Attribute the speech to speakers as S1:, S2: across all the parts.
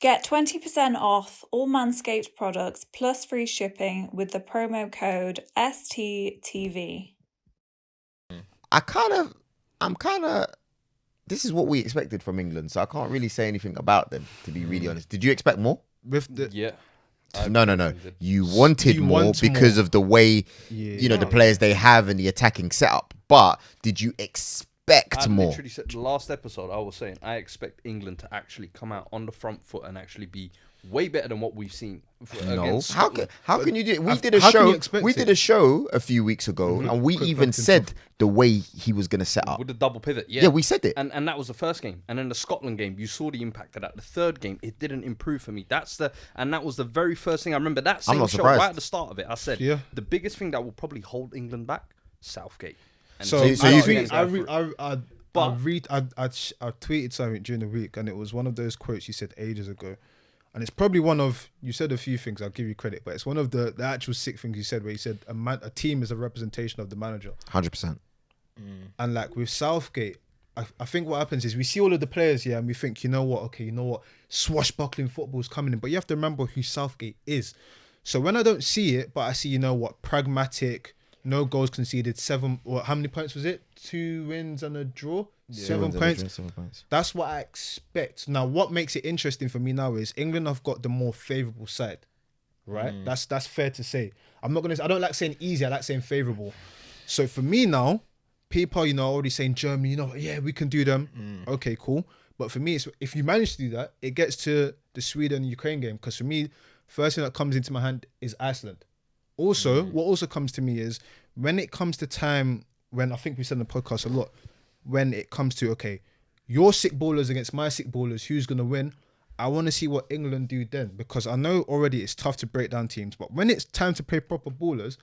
S1: Get 20% off all Manscaped products plus free shipping with the promo code STTV.
S2: I'm kind of. This is what we expected from England, so I can't really say anything about them, to be really honest. Did you expect more?
S3: Yeah.
S2: No. You wanted more because of the way, the players they have and the attacking setup. But did you expect more? I
S3: literally said the last episode, I was saying I expect England to actually come out on the front foot and actually be way better than what we've seen.
S2: No, how can you do it? We did a show a few weeks ago, and we even said the way he was going to set up
S3: with the double pivot.
S2: Yeah, we said it,
S3: and that was the first game, and then the Scotland game, you saw the impact of that. The third game, it didn't improve for me. That was the very first thing I remember. That same show right at the start of it, I said the biggest thing that will probably hold England back, Southgate. And
S4: so you think I tweeted something during the week, and it was one of those quotes you said ages ago. And it's probably you said a few things, I'll give you credit, but it's one of the actual sick things you said, where you said a team is a representation of the manager.
S2: 100%.
S4: And like with Southgate, I think what happens is we see all of the players here and we think, you know what, swashbuckling football is coming in. But you have to remember who Southgate is. So when I don't see it, but I see, pragmatic, no goals conceded, how many points was it? 2 wins and a draw? 7 points. That's what I expect. Now, what makes it interesting for me now is England have got the more favourable side, right? That's fair to say. I don't like saying easy. I like saying favourable. So for me now, people, already saying Germany, we can do them. Okay, cool. But for me, if you manage to do that, it gets to the Sweden and Ukraine game. Because for me, first thing that comes into my hand is Iceland. Also, what also comes to me is when it comes to time, when I think we said in the podcast a lot, when it comes to, your sick ballers against my sick ballers, who's going to win? I want to see what England do then, because I know already it's tough to break down teams, but when it's time to play proper ballers,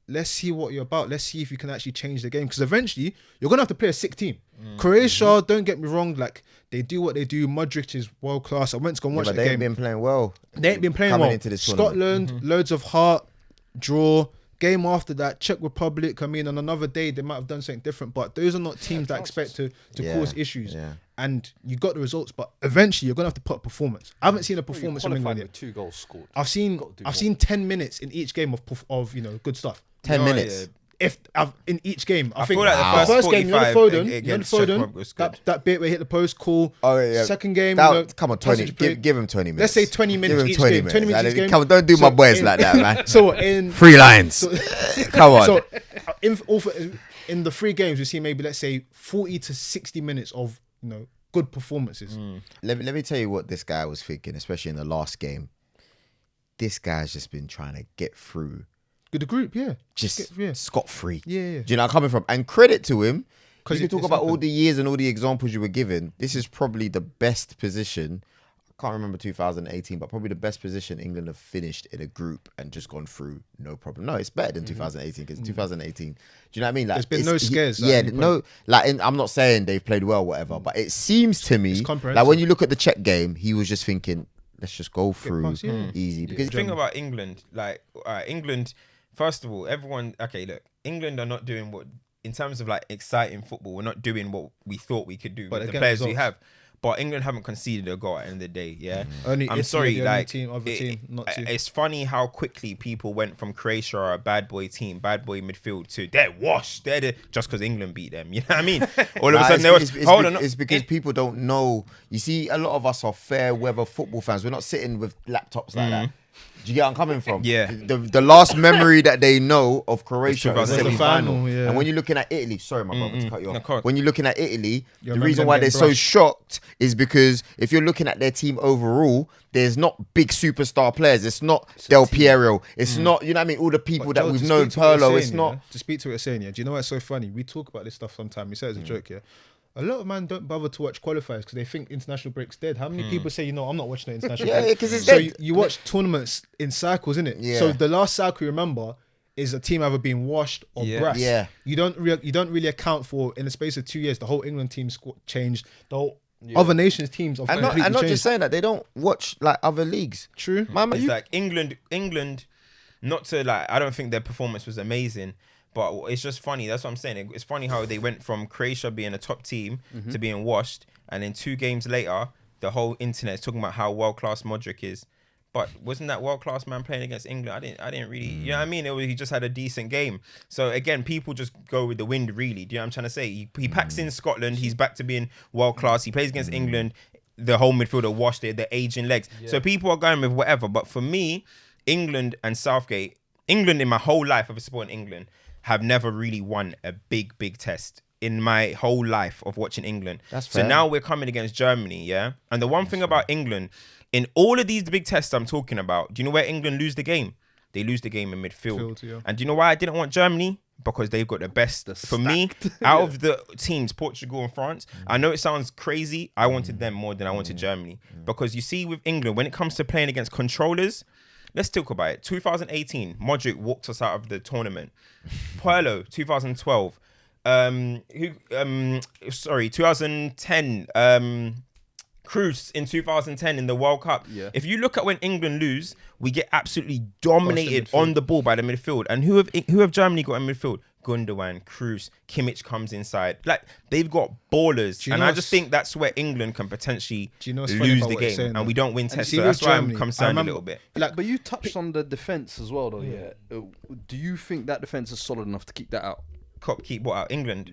S4: let's see what you're about. Let's see if you can actually change the game, because eventually you're going to have to play a sick team. Croatia, don't get me wrong, they do what they do. Modric is world class. I went to go and watch the game.
S2: They ain't been playing well.
S4: They ain't been playing well. Into this Scotland, loads of heart, draw. Game after that, Czech Republic, on another day, they might have done something different, but those are not teams that I expect to cause issues. Yeah. And you got the results, but eventually you're going to have to put a performance. I haven't seen a performance from England yet.
S3: 2 goals scored.
S4: I've seen 10 minutes in each game of good stuff.
S2: 10 minutes?
S4: In each game.
S5: I think like the first game,
S4: Foden, that bit where he hit the post, cool.
S2: Oh, yeah.
S4: Second game,
S2: come on, 20. Give him 20 minutes.
S4: Let's say 20 minutes each game. 20 minutes each game.
S2: Come on, don't do my boys like that, man.
S4: So in
S2: 3 lines. Come on.
S4: So in the 3 games, we see maybe, let's say, 40 to 60 minutes of good performances.
S2: Let me tell you what this guy was thinking, especially in the last game. This guy's just been trying to get through.
S4: The group, yeah.
S2: Just scot-free.
S4: Yeah.
S2: Do you know where I'm coming from? And credit to him, because you talk about all the years and all the examples you were given. This is probably the best position. I can't remember 2018, but probably the best position England have finished in a group and just gone through no problem. No, it's better than 2018, because 2018, do you know what I mean?
S4: There's been no scares.
S2: I'm not saying they've played well, whatever, but it seems to me, like when you look at the Czech game, he was just thinking, let's just go through easy. Because
S5: the thing about England, England, first of all, England are not doing in terms of exciting football, we're not doing what we thought we could do with the players we have. But England haven't conceded a goal at the end of the day, yeah?
S4: I'm sorry,
S5: it's funny how quickly people went from Croatia, a bad boy team, bad boy midfield, to they're washed, just because England beat them, you know what I mean? All of a sudden,
S2: it's because people don't know. You see, a lot of us are fair weather football fans. We're not sitting with laptops like that. Do you get where I'm coming from?
S5: Yeah.
S2: The last memory that they know of Croatia is semi-final.
S4: Yeah.
S2: And when you're looking at Italy, sorry, my brother, to cut you off.
S5: No,
S2: when you're looking at Italy, the reason why they're so shocked is because if you're looking at their team overall, there's not big superstar players. It's not Del Piero. It's not, you know what I mean, all the people that we've known, Pirlo. It's not.
S4: To speak to what you're saying, do you know what's so funny? We talk about this stuff sometimes. We say it as a joke, A lot of men don't bother to watch qualifiers because they think international break's dead. How many people say, I'm not watching the international break?
S2: Yeah, because it's dead.
S4: So you watch tournaments in cycles, innit?
S2: Yeah.
S4: So the last cycle you remember is a team either being washed or brass.
S2: Yeah.
S4: You don't really account for, in the space of 2 years, the whole England team changed. The whole other nations teams have completely
S2: I'm not
S4: changed.
S2: just saying that. They don't watch other leagues.
S4: True.
S5: It's England, not to I don't think their performance was amazing. But it's just funny. That's what I'm saying. It's funny how they went from Croatia being a top team to being washed, and then 2 games later, the whole internet is talking about how world class Modric is. But wasn't that world class man playing against England? I didn't really, you know what I mean? He just had a decent game. So again, people just go with the wind, really. Do you know what I'm trying to say? He packs in Scotland. He's back to being world class. He plays against England. The whole midfielder washed it. The aging legs. Yeah. So people are going with whatever. But for me, England and Southgate, England in my whole life of supporting England have never really won a big test in my whole life of watching England. That's fair. So now we're coming against Germany, yeah? And the one thing about England, in all of these big tests I'm talking about, do you know where England lose the game? They lose the game in midfield. Yeah. And do you know why I didn't want Germany? Because they've got the best. For me, out of the teams, Portugal and France, I know it sounds crazy. I wanted them more than I wanted Germany. Because you see with England, when it comes to playing against controllers, let's talk about it. 2018, Modric walked us out of the tournament. Pirlo, 2012. 2010. Cruz in 2010 in the World Cup. Yeah. If you look at when England lose, we get absolutely dominated on the ball by the midfield. And who have Germany got in midfield? Gundogan, Cruz, Kimmich comes inside. Like, they've got ballers. And I just think that's where England can potentially lose the game. And we don't win tests. So that's why I'm concerned a little bit.
S3: Like, but you touched on the defence as well, though. Yeah. Do you think that defence is solid enough to keep that out?
S5: Keep what out? England's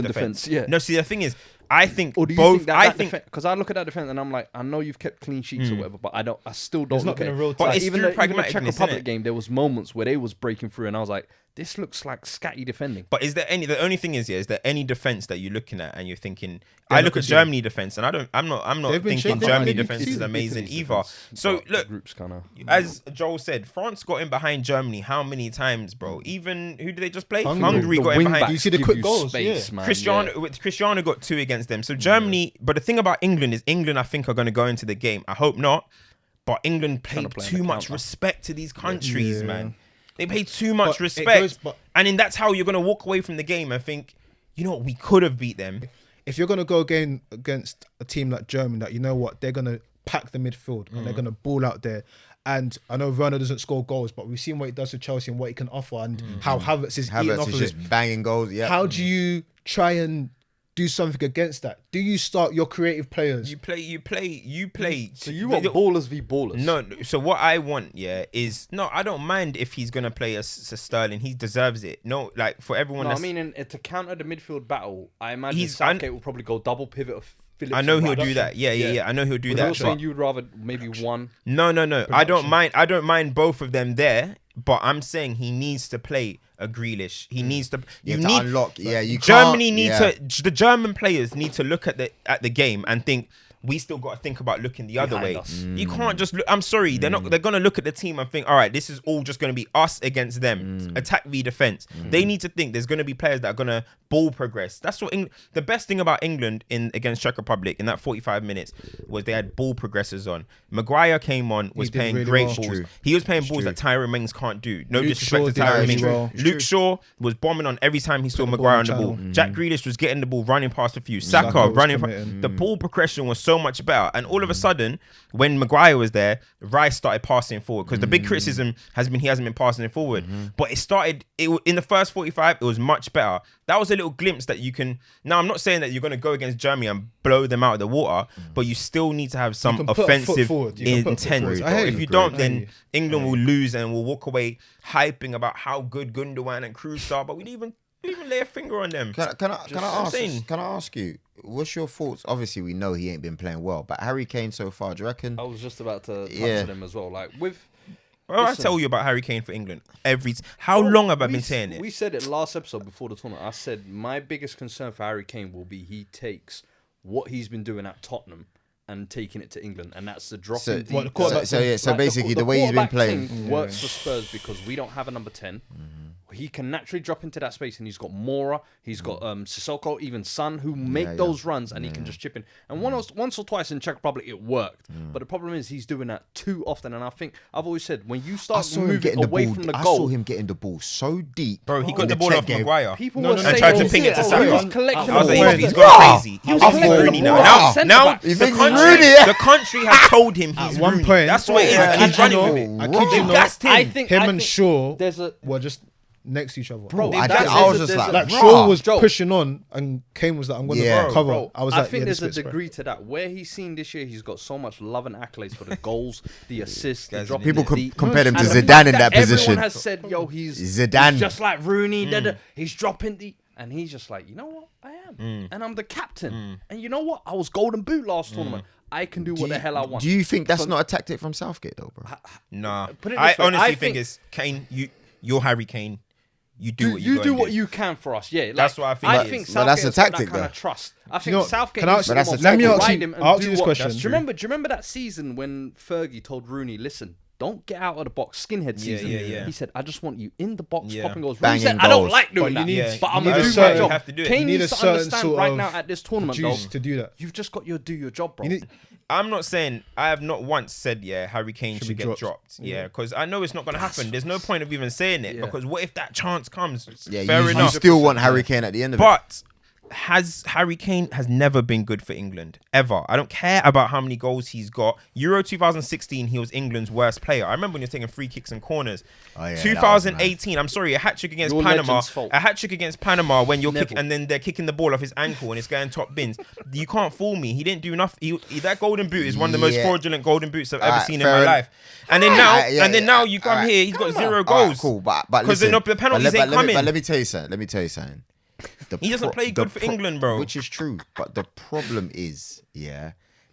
S3: defence. Yeah.
S5: No, see, the thing is, I think
S3: or do you
S5: both.
S3: Think because I look at that defence and I'm like, I know you've kept clean sheets or whatever, but I still don't. It's
S4: not going to rotate.
S5: But
S3: even the Czech Republic game, there was moments where they was breaking through, and I was like, this looks like scatty defending.
S5: But is there any? The only thing is there any defense that you're looking at and you're thinking? I look at Germany defense, and I'm not thinking Germany defense is amazing either. So look, as Joel said, France got in behind Germany how many times, bro? Even who did they just play? Hungary got in behind.
S4: You see the quick goals.
S5: Cristiano got 2 against them. So Germany, but the thing about England is England, I think, are going to go into the game. I hope not, but England played too much respect to these countries, man. They pay too much respect. And then that's how you're going to walk away from the game and think, you know what, we could have beat them.
S4: If you're going to go against a team like Germany, that you know what, they're going to pack the midfield and they're going to ball out there. And I know Werner doesn't score goals, but we've seen what he does to Chelsea and what he can offer and how Havertz is eating off of
S2: just banging goals. Yeah.
S4: How do you try and do something against that? Do you start your creative players?
S5: You play.
S3: So you want ballers v ballers?
S5: No. So what I want, is I don't mind if he's gonna play as Sterling. He deserves it. No, like for everyone.
S3: No, I mean, to counter the midfield battle, I imagine Southgate will probably go double pivot of Phillips.
S5: I know he'll do that. Yeah. I know he'll do that.
S3: You're saying you'd rather maybe one?
S5: No. I don't mind both of them there. But I'm saying he needs to play a Grealish. He needs to.
S2: You need to unlock. Yeah, you.
S5: Germany need to. The German players need to look at the game and think, we still got to think about looking the other way. You can't just look. I'm sorry, they're not. They're gonna look at the team and think, all right, this is all just gonna be us against them. Attack v defense. They need to think there's gonna be players that are gonna ball progress. That's what the best thing about England against Czech Republic in that 45 minutes was they had ball progressors on. Maguire came on, was playing really great balls. He was playing balls that Tyrone Mings can't do. No disrespect to Tyrone Mings. Luke Shaw was bombing on every time he saw Maguire on the ball. Jack Grealish was getting the ball, running past a few. Saka running. The ball progression was so much better. And all of a sudden, when Maguire was there, Rice started passing forward. Because the big criticism has been he hasn't been passing it forward. But it started in the first 45, it was much better. That was a little glimpse that you can. Now, I'm not saying that you're going to go against Germany and blow them out of the water, but you still need to have some offensive intent. If you don't, then England will lose and will walk away hyping about how good Gundogan and Cruz are. But we didn't even lay a finger on them.
S2: Can I ask you, what's your thoughts? Obviously, we know he ain't been playing well, but Harry Kane so far, do you reckon?
S3: I was just about to touch on him as well. Like
S5: I tell you about Harry Kane for England. How long have I been saying it?
S3: We said it last episode before the tournament. I said my biggest concern for Harry Kane will be he takes what he's been doing at Tottenham and taking it to England, and that's the drop. So
S2: basically, the way he's been playing
S3: works for Spurs because we don't have a number 10. He can naturally drop into that space, and he's got Mora, he's got Sissoko, even Son, who make those runs, and he can just chip in. And once or twice in Czech Republic, it worked. But the problem is he's doing that too often. And I think I've always said when you start moving away from the goal,
S2: I saw him getting the ball so deep.
S5: Bro, he got the ball off Maguire.
S3: People were saying,
S5: tried to ping it to Saka.
S3: He was collecting
S5: he's gone crazy. He was Rooney now. Now the country has told him he's
S4: one point.
S5: That's the way it is, and he's running with it.
S4: I think him and Shaw were just next to each other.
S2: Bro, I was just
S4: like Shaw was pushing on and Kane was like, I'm going to cover.
S3: Bro,
S4: I was
S3: I
S4: like,
S3: think there's a degree to that. Where he's seen this year, he's got so much love and accolades for the goals, the assists, the dropping.
S2: People compared him to Zidane in that position.
S3: Everyone has said, yo, he's
S2: Zidane.
S3: He's just like Rooney. He's dropping the... And he's just like, you know what? I am. And I'm the captain. And you know what? I was golden boot last tournament. I can do what the hell I want.
S2: Do you think that's not a tactic from Southgate though, bro?
S5: Nah. I honestly think it's Kane. You're Harry Kane. You do
S3: what you can for us. Yeah, like,
S5: that's what I think.
S3: I think Southgate
S2: that's a tactic,
S3: got that kind of trust. I think
S4: you know,
S3: Southgate.
S4: Let me ask you this question.
S3: Do you remember that season when Fergie told Rooney, "Listen, don't get out of the box." Skinhead season.
S5: Yeah.
S3: He said, "I just want you in the box, popping goals."
S2: Banging
S3: Rooney said,
S2: goals.
S3: "I don't like doing that, but I'm gonna do my job." Kane needs to understand right now at this tournament, though,
S4: to do that.
S3: You've just got to do your job, bro.
S5: I'm not saying, I have not once said, Harry Kane should get dropped. Yeah, because I know it's not going to happen. There's no point of even saying it, because what if that chance comes? Fair enough.
S2: You still want Harry Kane at the end of it.
S5: But Harry Kane has never been good for England, ever. I don't care about how many goals he's got. Euro 2016, he was England's worst player. I remember when he was taking free kicks and corners. 2018, I'm sorry, a hat-trick against Panama. A hat-trick against Panama when you're kicking, and then they're kicking the ball off his ankle and it's going top bins. You can't fool me. He didn't do enough. That golden boot is one of the most fraudulent golden boots I've ever seen in my life. And then now you come here, he's got 0 goals.
S2: Cool, but
S5: because the penalties ain't coming.
S2: But let me tell you something.
S5: He doesn't play good for England, bro.
S2: Which is true. But the problem is,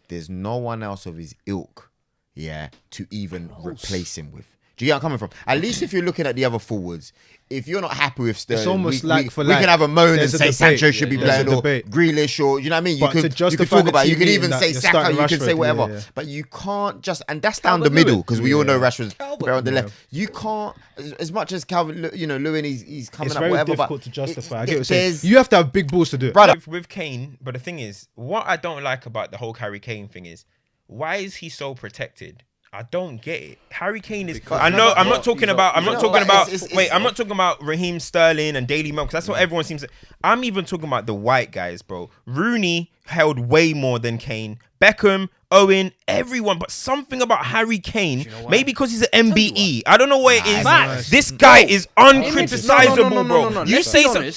S2: there's no one else of his ilk, to even replace him with. Do you get where I'm coming from? At least if you're looking at the other forwards, if you're not happy with Sterling,
S4: it's almost
S2: we can have a moan and say Sancho should be playing or Grealish or, you know what I mean? You could talk about it. You could even say Saka, you can say whatever. But you can't just, and that's down the middle, because we all know Rashford's better on the left. You can't, as much as Calvin, Lewin, he's coming up, whatever.
S4: It's very difficult to justify. I get what you're saying. You have to have big balls to do it.
S2: Brother.
S5: With Kane, but the thing is, what I don't like about the whole Harry Kane thing is, why is he so protected? I don't get it. Harry Kane is. I'm not talking about Raheem Sterling and Daily Milk. That's what everyone seems to. I'm even talking about the white guys, bro. Rooney held way more than Kane. Beckham, Owen, everyone. But something about Harry Kane, maybe because he's an MBE. I don't know what it is. This guy is uncriticisable, bro. You say something.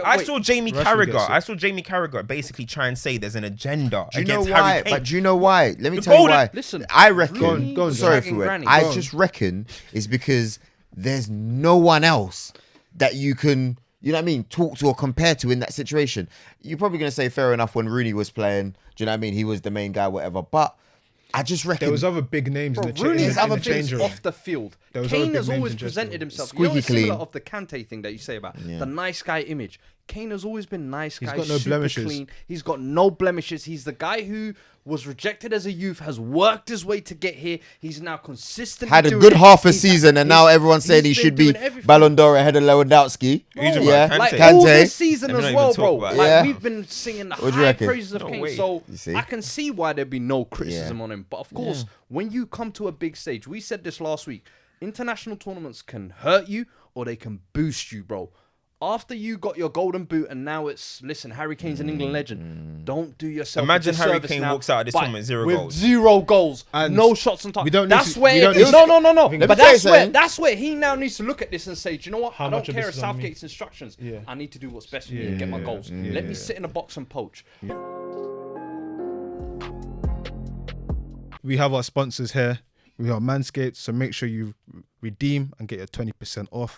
S5: I saw Jamie Carragher basically try and say there's an agenda against Harry Kane.
S2: But do you know why? Let me tell you why.
S3: Listen,
S2: I reckon. Sorry for it. I just reckon it's because there's no one else that you can, you know what I mean, talk to or compare to in that situation. You're probably going to say fair enough when Rooney was playing. Do you know what I mean? He was the main guy, whatever. But I just reckon
S4: there was other big names in the
S3: Rooney's other things off the field. Kane has always presented himself
S2: squeaky clean.
S3: Similar of the Kante thing that you say about the nice guy image. Kane has always been nice guy.
S4: He's got no blemishes.
S3: Clean. He's got no blemishes. He's the guy who was rejected as a youth, has worked his way to get here. He's now consistently
S2: had a good half a season, and now everyone's saying he should be Ballon d'Or ahead of Lewandowski.
S3: Like all this season as well, bro. Like we've been singing the high praises of Kane, so I can see why there'd be no criticism on him. But of course, when you come to a big stage, we said this last week, international tournaments can hurt you or they can boost you, bro. After you got your golden boot and now it's, listen, Harry Kane's an England legend. Don't do yourself
S5: Imagine Harry Kane walks out of this tournament 0 goals.
S3: 0 goals. And no shots on target.
S4: No.
S3: But that's where he now needs to look at this and say, do you know what? I don't care if Southgate's instructions. I need to do what's best for me and get my goals. Let me sit in a box and poach.
S4: We have our sponsors here. We are Manscaped, so make sure you redeem and get your 20% off.